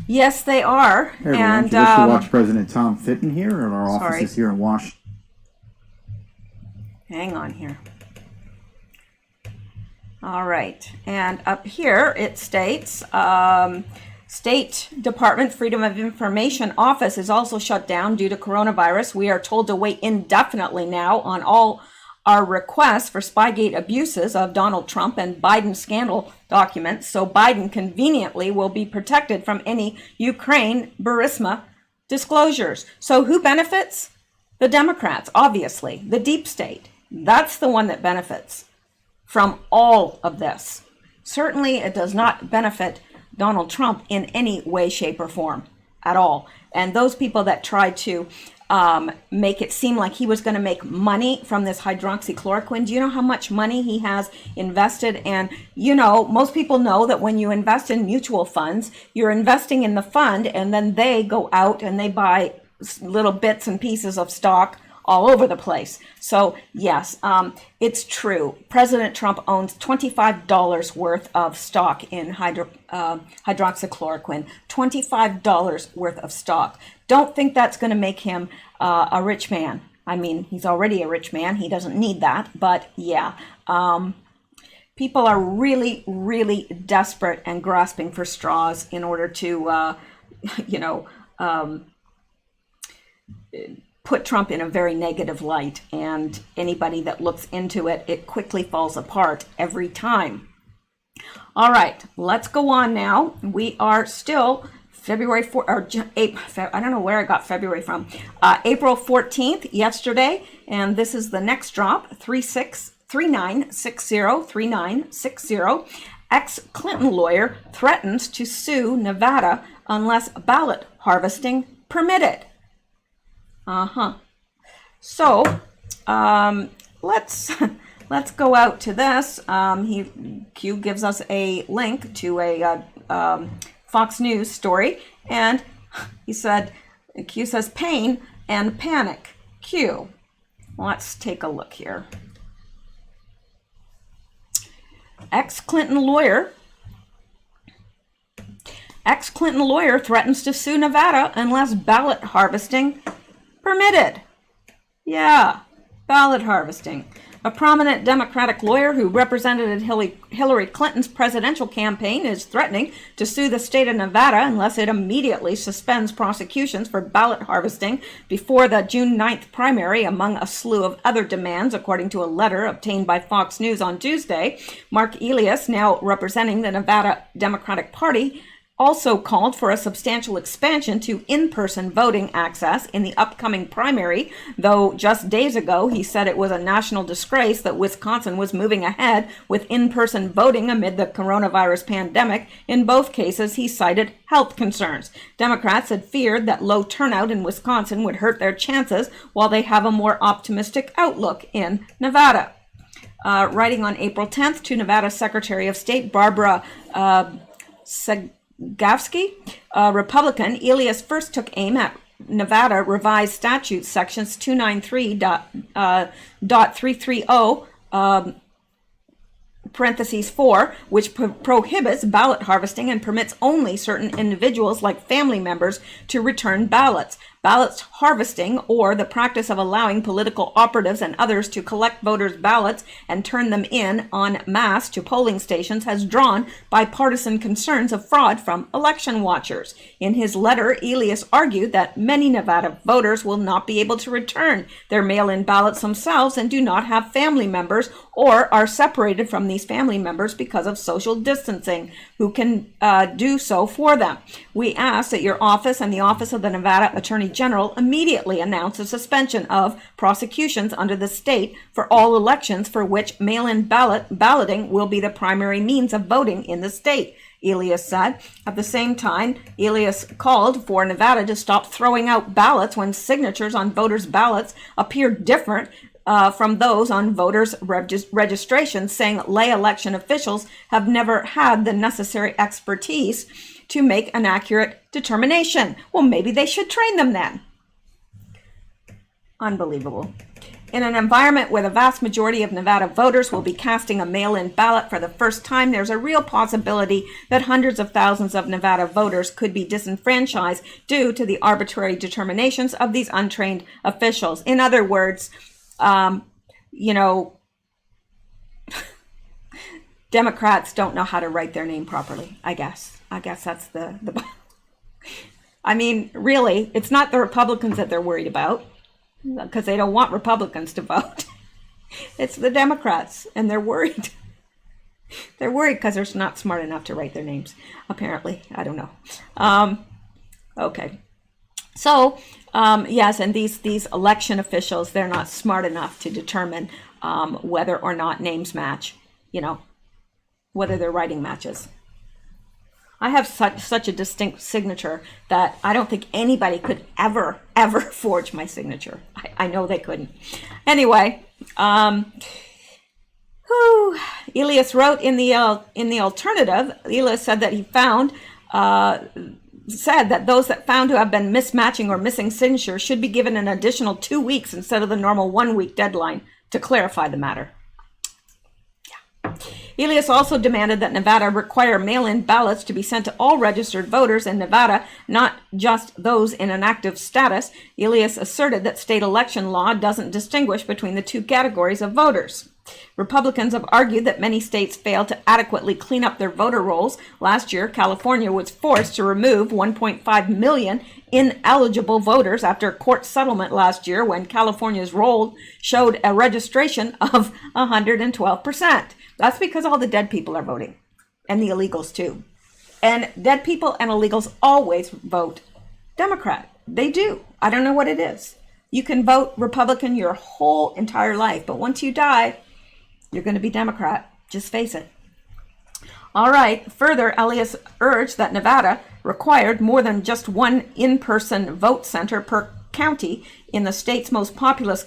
Yes, they are. Hey everyone, and Judicial Watch President Tom Fitton here at our offices here in Washington. Hang on here. All right, and up here it states, State Department Freedom of Information Office is also shut down due to coronavirus. We are told to wait indefinitely now on all our requests for Spygate abuses of Donald Trump and Biden scandal documents, so Biden conveniently will be protected from any Ukraine Burisma disclosures. So who benefits? The Democrats, obviously, the deep state. That's the one that benefits from all of this. Certainly it does not benefit Donald Trump in any way, shape, or form at all. And those people that try to make it seem like he was going to make money from this hydroxychloroquine. Do you know how much money he has invested? And, most people know that when you invest in mutual funds, you're investing in the fund and then they go out and they buy little bits and pieces of stock all over the place. So yes, it's true. President Trump owns $25 worth of stock in hydroxychloroquine. $25 worth of stock. Don't think that's going to make him a rich man. I mean, he's already a rich man. He doesn't need that. But yeah, people are really, really desperate and grasping for straws put Trump in a very negative light, and anybody that looks into it, it quickly falls apart every time. All right, let's go on now. We are still February 4th, or I don't know where I got February from. April 14th, yesterday, and this is the next drop, 3960. Ex-Clinton lawyer threatens to sue Nevada unless ballot harvesting permitted. So, let's go out to this. Q gives us a link to a Fox News story, and Q says pain and panic. Q. Let's take a look here. Ex-Clinton lawyer threatens to sue Nevada unless ballot harvesting permitted. Yeah, ballot harvesting. A prominent Democratic lawyer who represented Hillary Clinton's presidential campaign is threatening to sue the state of Nevada unless it immediately suspends prosecutions for ballot harvesting before the June 9th primary, among a slew of other demands, according to a letter obtained by Fox News on Tuesday. Mark Elias, now representing the Nevada Democratic Party, also called for a substantial expansion to in-person voting access in the upcoming primary, though just days ago he said it was a national disgrace that Wisconsin was moving ahead with in-person voting amid the coronavirus pandemic. In both cases, he cited health concerns. Democrats had feared that low turnout in Wisconsin would hurt their chances, while they have a more optimistic outlook in Nevada. Writing on April 10th to Nevada Secretary of State Barbara Gavsky, a Republican, Elias first took aim at Nevada revised statute sections 293.330 parentheses 4, which prohibits ballot harvesting and permits only certain individuals like family members to return ballots. Ballots harvesting, or the practice of allowing political operatives and others to collect voters' ballots and turn them in en masse to polling stations, has drawn bipartisan concerns of fraud from election watchers. In his letter, Elias argued that many Nevada voters will not be able to return their mail-in ballots themselves and do not have family members or are separated from these family members because of social distancing who can do so for them. We ask that your office and the Office of the Nevada Attorney General immediately announce a suspension of prosecutions under the state for all elections for which mail-in balloting will be the primary means of voting in the state, Elias said. At the same time, Elias called for Nevada to stop throwing out ballots when signatures on voters' ballots appear different from those on voters' registrations, saying lay election officials have never had the necessary expertise to make an accurate determination. Well, maybe they should train them then. Unbelievable. In an environment where the vast majority of Nevada voters will be casting a mail-in ballot for the first time, there's a real possibility that hundreds of thousands of Nevada voters could be disenfranchised due to the arbitrary determinations of these untrained officials. In other words, Democrats don't know how to write their name properly, I guess. I guess that's the I mean, really, it's not the Republicans that they're worried about, because they don't want Republicans to vote. It's the Democrats, and they're worried. They're worried because they're not smart enough to write their names, apparently. I don't know. Okay. So, yes, and these election officials, they're not smart enough to determine whether or not names match, whether their writing matches. I have such a distinct signature that I don't think anybody could ever forge my signature. I know they couldn't. Anyway, Elias wrote in the alternative. Elias said that he said that those that found to have been mismatching or missing signatures should be given an additional 2 weeks instead of the normal 1 week deadline to clarify the matter. Elias also demanded that Nevada require mail-in ballots to be sent to all registered voters in Nevada, not just those in an active status. Elias asserted that state election law doesn't distinguish between the two categories of voters. Republicans have argued that many states fail to adequately clean up their voter rolls. Last year, California was forced to remove 1.5 million ineligible voters after a court settlement last year when California's roll showed a registration of 112%. That's because all the dead people are voting, and the illegals too. And dead people and illegals always vote Democrat. They do. I don't know what it is. You can vote Republican your whole entire life, but once you die, you're going to be Democrat. Just face it. All right. Further, Elias urged that Nevada required more than just one in-person vote center per county in the state's most populous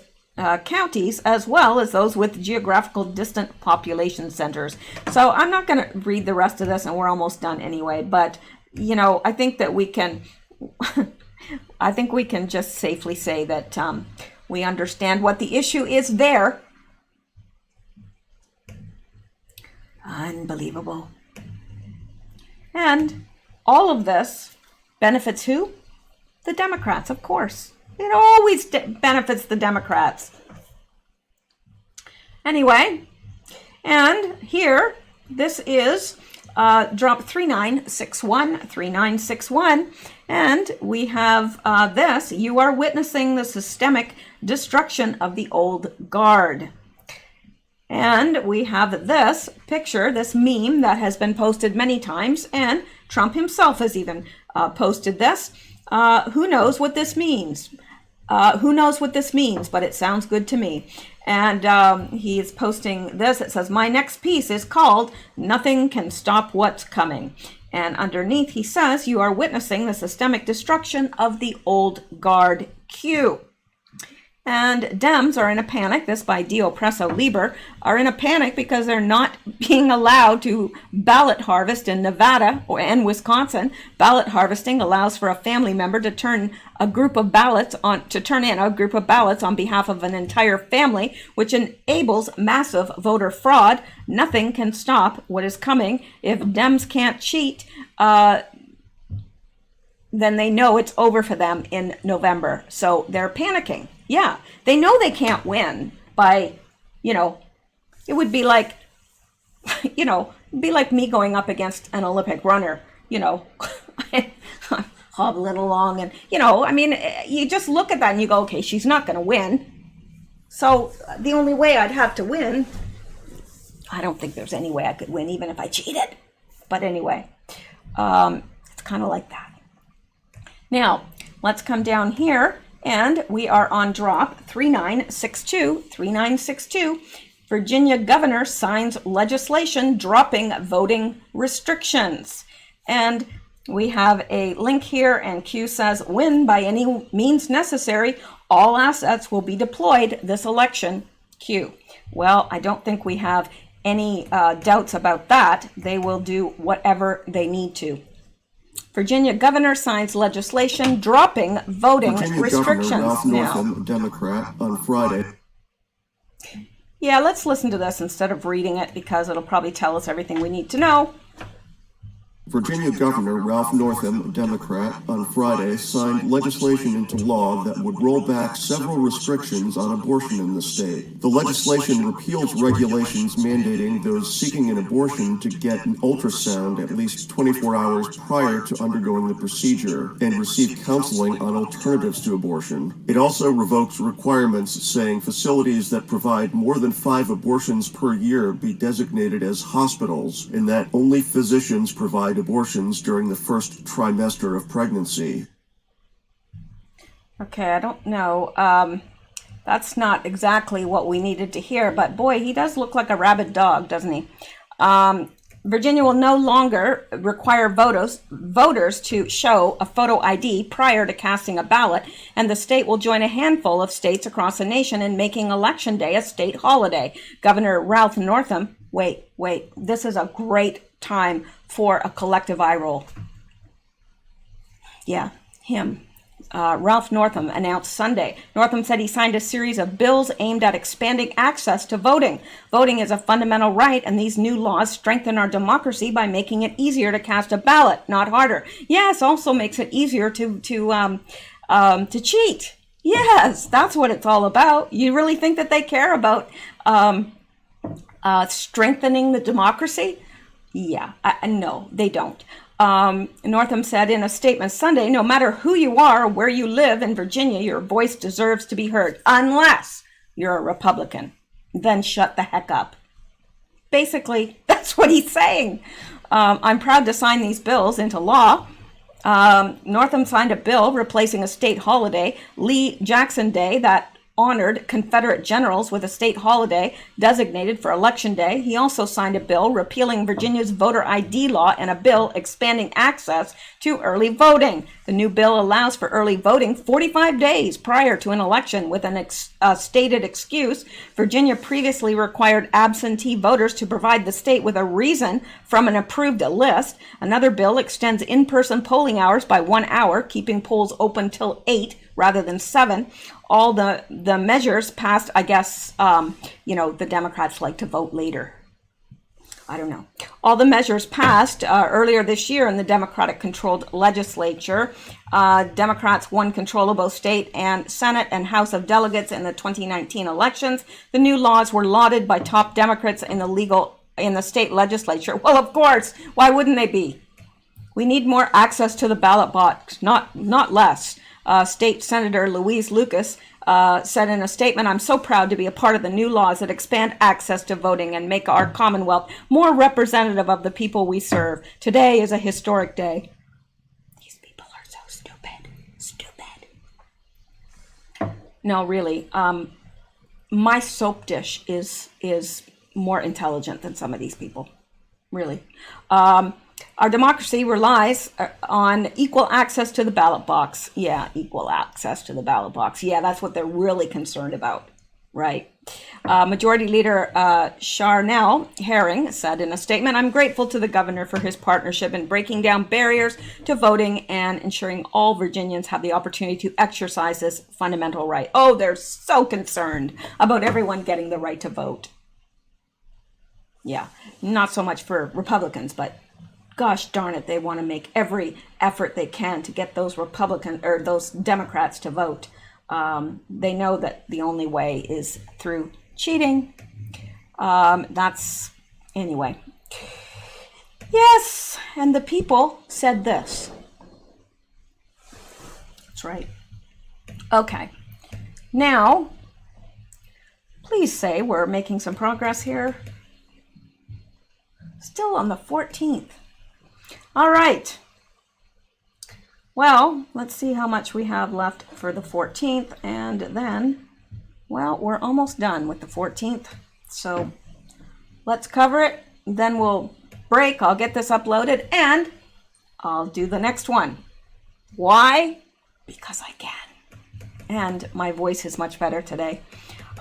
counties, as well as those with geographical distant population centers. So I'm not going to read the rest of this, and we're almost done anyway. But, you know, I think that we can, I think we can just safely say that we understand what the issue is there. Unbelievable. And all of this benefits who? The Democrats, of course. It always benefits the Democrats. Anyway, and here, this is drop 3961, and we have this. You are witnessing the systemic destruction of the old guard. And we have this picture, this meme that has been posted many times, and Trump himself has even posted this. Who knows what this means? Who knows what this means, but it sounds good to me. And he is posting this. It says, my next piece is called Nothing Can Stop What's Coming. And underneath he says, you are witnessing the systemic destruction of the old guard Q. And Dems are in a panic, this by Dio Presso Lieber, are in a panic because they're not being allowed to ballot harvest in Nevada and Wisconsin. Ballot harvesting allows for a family member to turn in a group of ballots on behalf of an entire family, which enables massive voter fraud. Nothing can stop what is coming. If Dems can't cheat, then they know it's over for them in November. So they're panicking. Yeah, they know they can't win by, you know, it would be like, you know, it'd be like me going up against an Olympic runner, you know, hobbling along. And, you know, I mean, you just look at that and you go, okay, she's not going to win. So the only way I'd have to win, I don't think there's any way I could win, even if I cheated. But anyway, it's kind of like that. Now, let's come down here. And we are on drop 3962. Virginia governor signs legislation dropping voting restrictions. And we have a link here, and Q says, win by any means necessary. All assets will be deployed this election. Q. Well, I don't think we have any doubts about that. They will do whatever they need to. Virginia governor signs legislation dropping voting restrictions. Governor Ralph Northam, Democrat, on Friday. Yeah, let's listen to this instead of reading it because it'll probably tell us everything we need to know. Virginia Governor Ralph Northam, Democrat, on Friday signed legislation into law that would roll back several restrictions on abortion in the state. The legislation repeals regulations mandating those seeking an abortion to get an ultrasound at least 24 hours prior to undergoing the procedure and receive counseling on alternatives to abortion. It also revokes requirements saying facilities that provide more than 5 abortions per year be designated as hospitals, and that only physicians provide abortions during the first trimester of pregnancy. Okay, I don't know. That's not exactly what we needed to hear, but boy, he does look like a rabid dog, doesn't he? Virginia will no longer require voters to show a photo ID prior to casting a ballot, and the state will join a handful of states across the nation in making Election Day a state holiday. Governor Ralph Northam, wait, this is a great time for a collective eye roll. Yeah, him. Ralph Northam announced Sunday. Northam said he signed a series of bills aimed at expanding access to voting. Voting is a fundamental right, and these new laws strengthen our democracy by making it easier to cast a ballot, not harder. Yes, also makes it easier to cheat. Yes, that's what it's all about. You really think that they care about strengthening the democracy? Yeah, no, they don't. Northam said in a statement Sunday, no matter who you are or where you live in Virginia, your voice deserves to be heard, unless you're a Republican. Then shut the heck up. Basically, that's what he's saying. I'm proud to sign these bills into law. Northam signed a bill replacing a state holiday, Lee Jackson Day, that honored Confederate generals with a state holiday designated for Election Day. He also signed a bill repealing Virginia's voter ID law and a bill expanding access to early voting. The new bill allows for early voting 45 days prior to an election with an stated excuse. Virginia previously required absentee voters to provide the state with a reason from an approved list. Another bill extends in-person polling hours by 1 hour, keeping polls open till 8 rather than 7. All the measures passed, I guess, the Democrats like to vote later. I don't know. All the measures passed earlier this year in the Democratic-controlled legislature. Democrats won control of both state and Senate and House of Delegates in the 2019 elections. The new laws were lauded by top Democrats in the state legislature. Well, of course, why wouldn't they be? We need more access to the ballot box, not less. State Senator Louise Lucas said in a statement, I'm so proud to be a part of the new laws that expand access to voting and make our Commonwealth more representative of the people we serve. Today is a historic day. These people are so stupid. No, really. My soap dish is more intelligent than some of these people. Really. Our democracy relies on equal access to the ballot box. Yeah, equal access to the ballot box. Yeah, that's what they're really concerned about, right? Majority Leader Charnel Herring said in a statement, I'm grateful to the governor for his partnership in breaking down barriers to voting and ensuring all Virginians have the opportunity to exercise this fundamental right. Oh, they're so concerned about everyone getting the right to vote. Yeah, not so much for Republicans, but gosh darn it, they want to make every effort they can to get those those Democrats to vote. They know that the only way is through cheating. Anyway. Yes, and the people said this. That's right. Okay. Now, please say we're making some progress here. Still on the 14th. All right. Well, let's see how much we have left for the 14th. And then, well, we're almost done with the 14th. So let's cover it. Then we'll break. I'll get this uploaded and I'll do the next one. Why? Because I can. And my voice is much better today.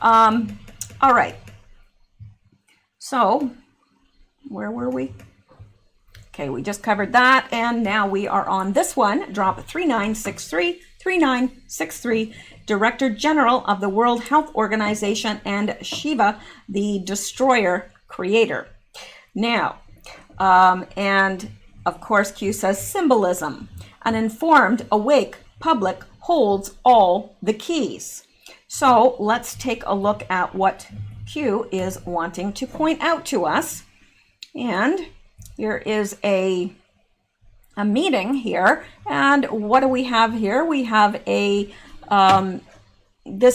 All right. So, where were we? Okay, we just covered that, and now we are on this one, drop 3963, Director General of the World Health Organization and Shiva, the Destroyer creator. Now, and of course, Q says symbolism. An informed, awake public holds all the keys. So let's take a look at what Q is wanting to point out to us. And here is a meeting here, and what do we have here? We have this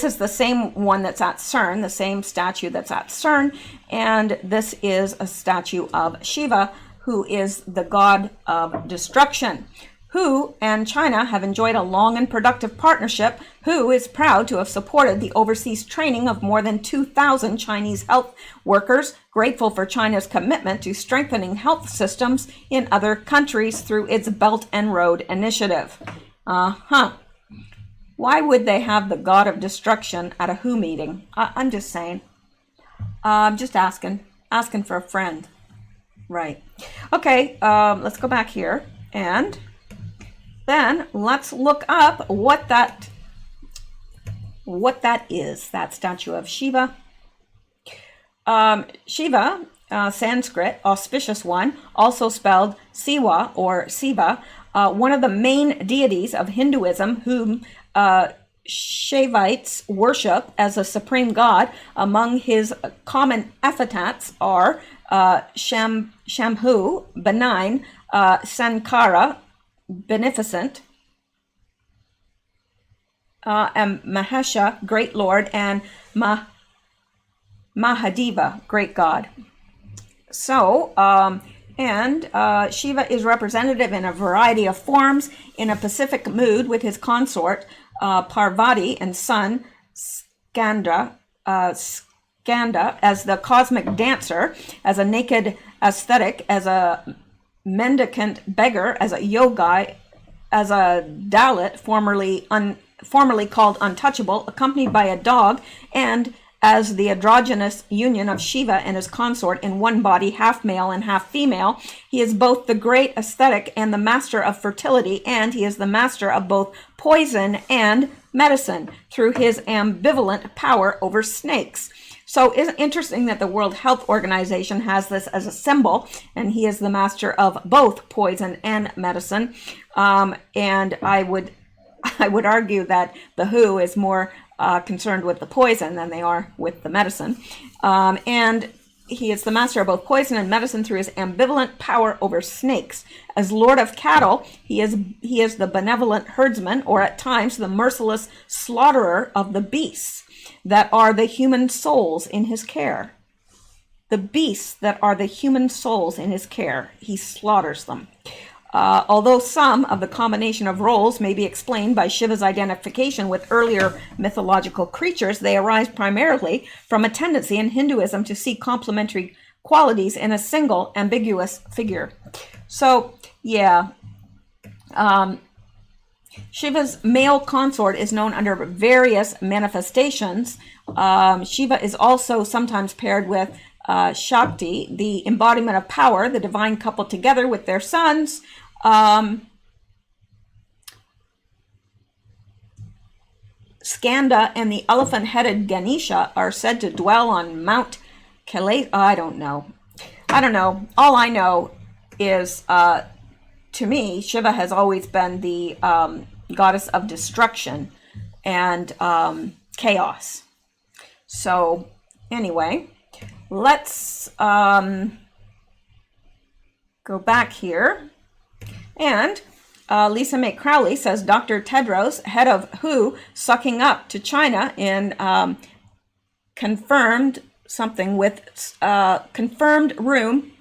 is the same one that's at CERN, the same statue that's at CERN, and this is a statue of Shiva, who is the god of destruction. WHO and China have enjoyed a long and productive partnership. WHO is proud to have supported the overseas training of more than 2,000 Chinese health workers, grateful for China's commitment to strengthening health systems in other countries through its Belt and Road Initiative. Why would they have the god of destruction at a WHO meeting? I'm just saying. I'm just asking for a friend. Right. Okay, let's go back here and then let's look up what that is, that statue of Shiva. Shiva, Sanskrit, auspicious one, also spelled Siwa or Siva, one of the main deities of Hinduism, whom Shaivites worship as a supreme god. Among his common epithets are Shambhu, benign, Sankara, beneficent, and Mahesha, great Lord, and Mahadeva, great God. So, Shiva is representative in a variety of forms, in a pacific mood with his consort Parvati and son Skanda as the cosmic dancer, as a naked ascetic, as a mendicant beggar, as a yogi, as a Dalit, formerly called untouchable, accompanied by a dog, and as the androgynous union of Shiva and his consort in one body, half male and half female. He is both the great ascetic and the master of fertility, and he is the master of both poison and medicine through his ambivalent power over snakes. So isn't it interesting that the World Health Organization has this as a symbol, and he is the master of both poison and medicine. And I would argue that the WHO is more concerned with the poison than they are with the medicine. And he is the master of both poison and medicine through his ambivalent power over snakes. As Lord of Cattle, he is the benevolent herdsman, or at times the merciless slaughterer of the beasts that are the human souls in his care. The beasts that are the human souls in his care, he slaughters them. Although some of the combination of roles may be explained by Shiva's identification with earlier mythological creatures, they arise primarily from a tendency in Hinduism to see complementary qualities in a single ambiguous figure. So, yeah, Shiva's male consort is known under various manifestations. Shiva is also sometimes paired with Shakti, the embodiment of power, the divine couple together with their sons. Skanda and the elephant-headed Ganesha are said to dwell on Mount Kailash. I don't know. All I know is, to me, Shiva has always been the goddess of destruction and chaos. So, anyway, let's go back here. And Lisa May Crowley says Dr. Tedros, head of WHO, sucking up to China in confirmed something with confirmed room.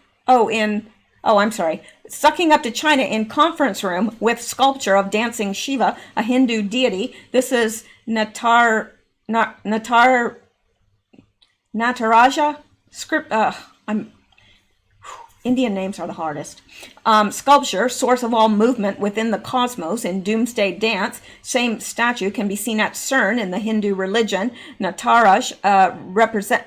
Sucking up to China in conference room with sculpture of dancing Shiva, a Hindu deity. This is Nataraja script. Indian names are the hardest. Sculpture, source of all movement within the cosmos in doomsday dance. Same statue can be seen at CERN in the Hindu religion. Nataraj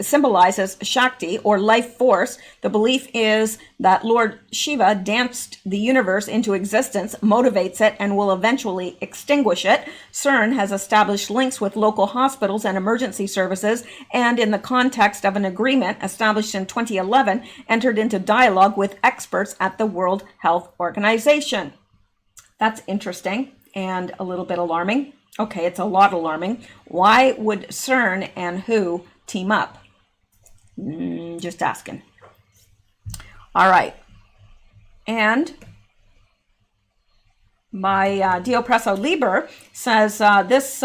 symbolizes Shakti, or life force. The belief is that Lord Shiva danced the universe into existence, motivates it, and will eventually extinguish it. CERN has established links with local hospitals and emergency services, and in the context of an agreement established in 2011, entered into dialogue with experts at the World Health Organization. That's interesting and a little bit alarming. Okay, it's a lot alarming. Why would CERN and WHO team up? Just asking. All right. And my Dio Presso Liber says this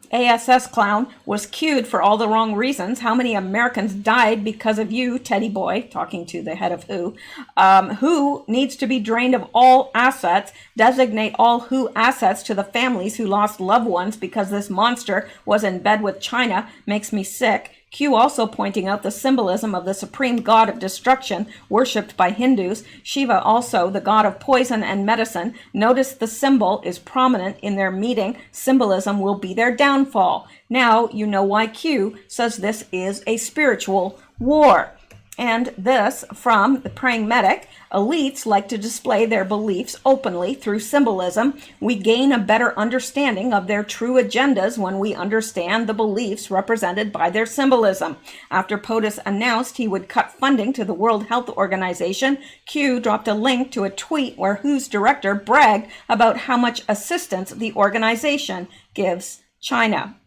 ASS clown was cued for all the wrong reasons. How many Americans died because of you, Teddy Boy, talking to the head of WHO. WHO needs to be drained of all assets, designate all WHO assets to the families who lost loved ones because this monster was in bed with China. Makes me sick. Q also pointing out the symbolism of the supreme god of destruction worshipped by Hindus. Shiva also the god of poison and medicine. Notice the symbol is prominent in their meeting. Symbolism will be their downfall. Now you know why Q says this is a spiritual war. And this from the praying medic. Elites like to display their beliefs openly through symbolism. We gain a better understanding of their true agendas when we understand the beliefs represented by their symbolism. After POTUS announced he would cut funding to the World Health Organization, Q dropped a link to a tweet where WHO's director bragged about how much assistance the organization gives China.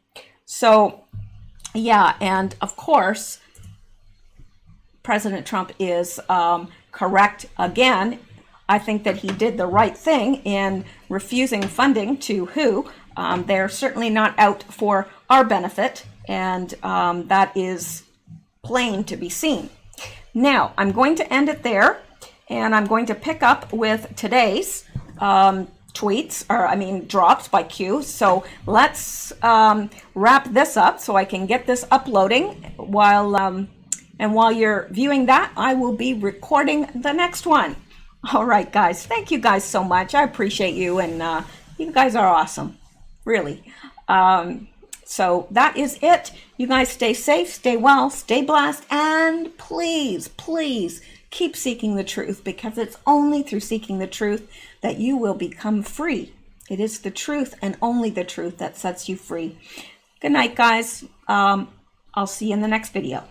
So, yeah, and of course, President Trump is correct again. I think that he did the right thing in refusing funding to WHO. They're certainly not out for our benefit, and that is plain to be seen. Now, I'm going to end it there, and I'm going to pick up with today's drops by Q. So let's wrap this up so I can get this uploading while you're viewing that, I will be recording the next one. All right, guys. Thank you guys so much. I appreciate you, and you guys are awesome. Really. So that is it. You guys stay safe, stay well, stay blessed, and please, please keep seeking the truth, because it's only through seeking the truth that you will become free. It is the truth and only the truth that sets you free. Good night, guys. I'll see you in the next video.